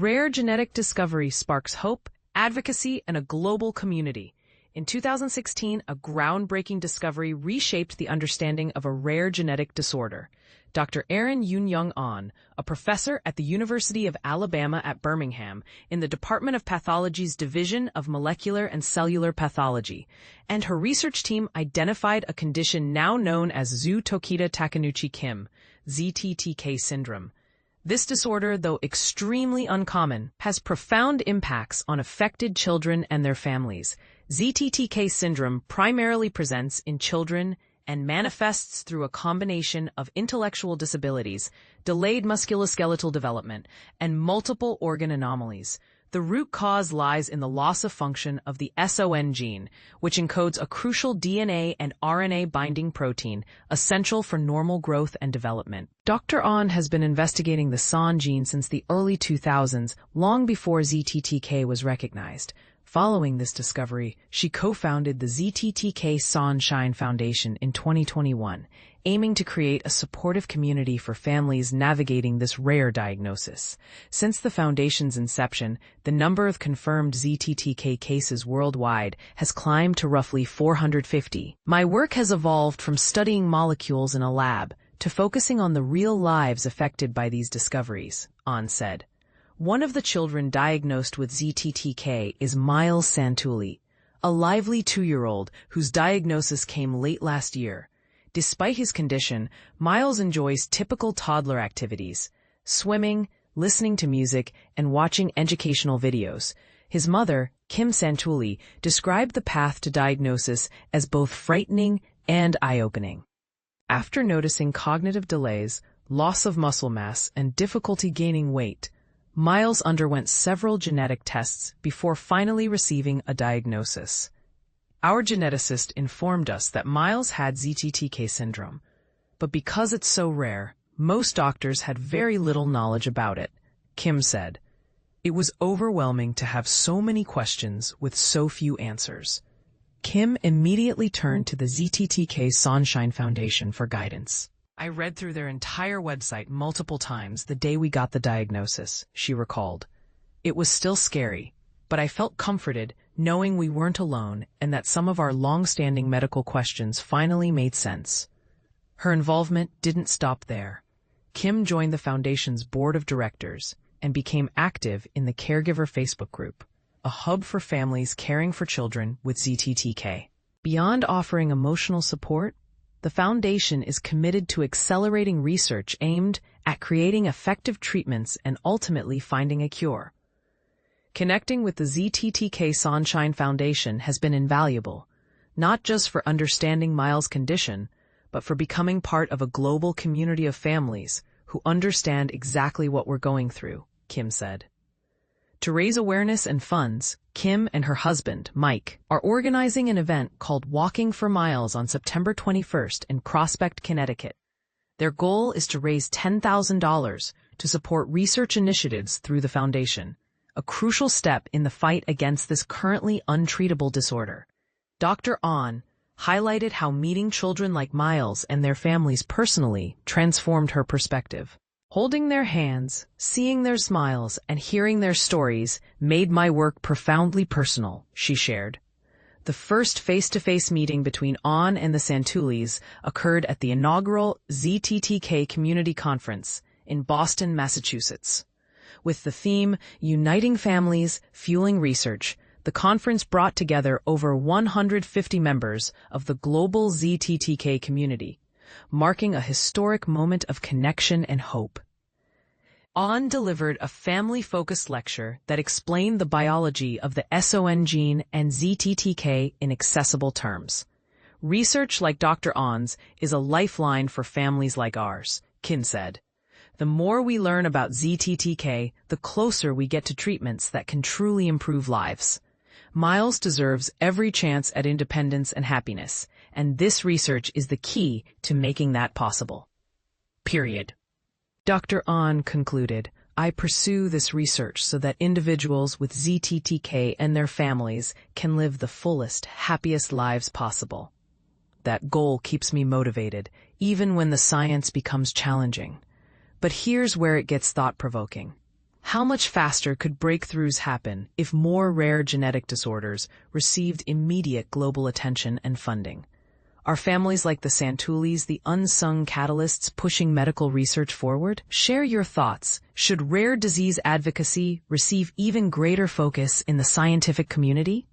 rare genetic discovery sparks hope, advocacy, and a global community. In 2016, a groundbreaking discovery reshaped the understanding of a rare genetic disorder. Dr. Erin Eun Young Ahn, a professor at the University of Alabama at Birmingham in the Department of Pathology's Division of Molecular and Cellular Pathology, and her research team identified a condition now known as Zhu-Tokita-Takenouchi-Kim, ZTTK Syndrome. This disorder, though extremely uncommon, has profound impacts on affected children and their families. ZTTK syndrome primarily presents in children and manifests through a combination of intellectual disabilities, delayed musculoskeletal development, and multiple organ anomalies. The root cause lies in the loss of function of the SON gene, which encodes a crucial DNA and RNA binding protein essential for normal growth and development. Dr. Ahn has been investigating the SON gene since the early 2000s, long before ZTTK was recognized. Following this discovery, she co-founded the ZTTK SON-Shine Foundation in 2021, aiming to create a supportive community for families navigating this rare diagnosis. Since the foundation's inception, the number of confirmed ZTTK cases worldwide has climbed to roughly 450. My work has evolved from studying molecules in a lab to focusing on the real lives affected by these discoveries, Ahn said. One of the children diagnosed with ZTTK is Miles Santulli, a lively 2-year-old whose diagnosis came late last year. Despite his condition, Miles enjoys typical toddler activities: swimming, listening to music, and watching educational videos. His mother, Kim Santulli, described the path to diagnosis as both frightening and eye-opening. After noticing cognitive delays, loss of muscle mass, and difficulty gaining weight, Miles underwent several genetic tests before finally receiving a diagnosis. Our geneticist informed us that Miles had ZTTK syndrome, but because it's so rare, most doctors had very little knowledge about it, Kim said. It was overwhelming to have so many questions with so few answers. Kim immediately turned to the ZTTK Son-Shine Foundation for guidance. I read through their entire website multiple times the day we got the diagnosis, she recalled. It was still scary, but I felt comforted knowing we weren't alone and that some of our long-standing medical questions finally made sense. Her involvement didn't stop there. Kim joined the foundation's board of directors and became active in the Caregiver Facebook group, a hub for families caring for children with ZTTK. Beyond offering emotional support, the foundation is committed to accelerating research aimed at creating effective treatments and ultimately finding a cure. Connecting with the ZTTK Son-Shine Foundation has been invaluable, not just for understanding Miles' condition, but for becoming part of a global community of families who understand exactly what we're going through, Kim said. To raise awareness and funds, Kim and her husband, Mike, are organizing an event called Walking for Miles on September 21st in Prospect, Connecticut. Their goal is to raise $10,000 to support research initiatives through the foundation, a crucial step in the fight against this currently untreatable disorder. Dr. Ahn highlighted how meeting children like Miles and their families personally transformed her perspective. Holding their hands, seeing their smiles, and hearing their stories made my work profoundly personal, she shared. The first face-to-face meeting between Ahn and the Santullis occurred at the inaugural ZTTK Community Conference in Boston, Massachusetts. With the theme, Uniting Families, Fueling Research, the conference brought together over 150 members of the global ZTTK community, marking a historic moment of connection and hope. Ahn delivered a family-focused lecture that explained the biology of the SON gene and ZTTK in accessible terms. Research like Dr. Ahn's is a lifeline for families like ours, Kim said. The more we learn about ZTTK, the closer we get to treatments that can truly improve lives. Miles deserves every chance at independence and happiness, and this research is the key to making that possible. Period. Dr. Ahn concluded, I pursue this research so that individuals with ZTTK and their families can live the fullest, happiest lives possible. That goal keeps me motivated, even when the science becomes challenging. But here's where it gets thought-provoking. How much faster could breakthroughs happen if more rare genetic disorders received immediate global attention and funding? Are families like the Santullis the unsung catalysts pushing medical research forward? Share your thoughts. Should rare disease advocacy receive even greater focus in the scientific community?